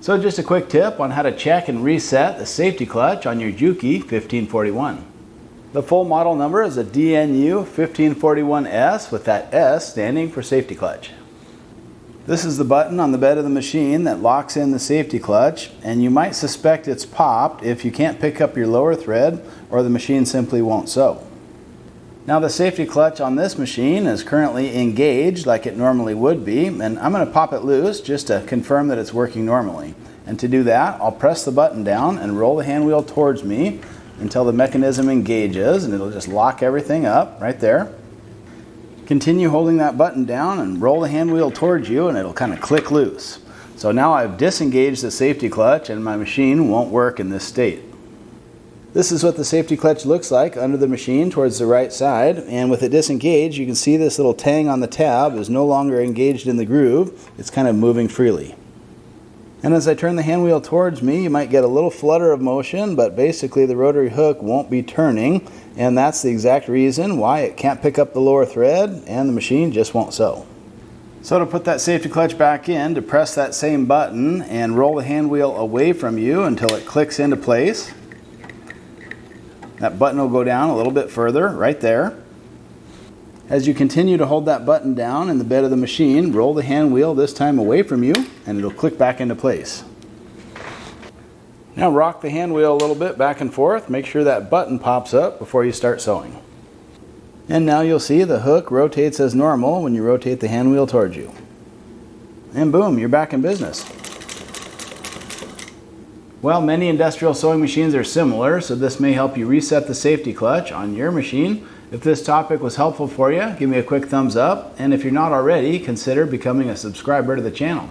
So just a quick tip on how to check and reset the safety clutch on your Juki 1541. The full model number is a DNU-1541s with that S standing for safety clutch. This is the button on the bed of the machine that locks in the safety clutch, and you might suspect it's popped if you can't pick up your lower thread or the machine simply won't sew. Now the safety clutch on this machine is currently engaged like it normally would be, and I'm going to pop it loose just to confirm that it's working normally. And to do that, I'll press the button down and roll the hand wheel towards me until the mechanism engages, and it'll just lock everything up right there. Continue holding that button down and roll the hand wheel towards you, and it'll kind of click loose. So now I've disengaged the safety clutch and my machine won't work in this state. This is what the safety clutch looks like under the machine towards the right side, and with it disengaged you can see this little tang on the tab is no longer engaged in the groove. It's kind of moving freely. And as I turn the hand wheel towards me, you might get a little flutter of motion, but basically the rotary hook won't be turning, and that's the exact reason why it can't pick up the lower thread and the machine just won't sew. So to put that safety clutch back in, to press that same button and roll the hand wheel away from you until it clicks into place. That button will go down a little bit further, right there. As you continue to hold that button down in the bed of the machine, roll the hand wheel this time away from you, and it'll click back into place. Now rock the hand wheel a little bit back and forth. Make sure that button pops up before you start sewing. And now you'll see the hook rotates as normal when you rotate the hand wheel towards you. And boom, you're back in business. Well, many industrial sewing machines are similar, so this may help you reset the safety clutch on your machine. If this topic was helpful for you, give me a quick thumbs up, and if you're not already, consider becoming a subscriber to the channel.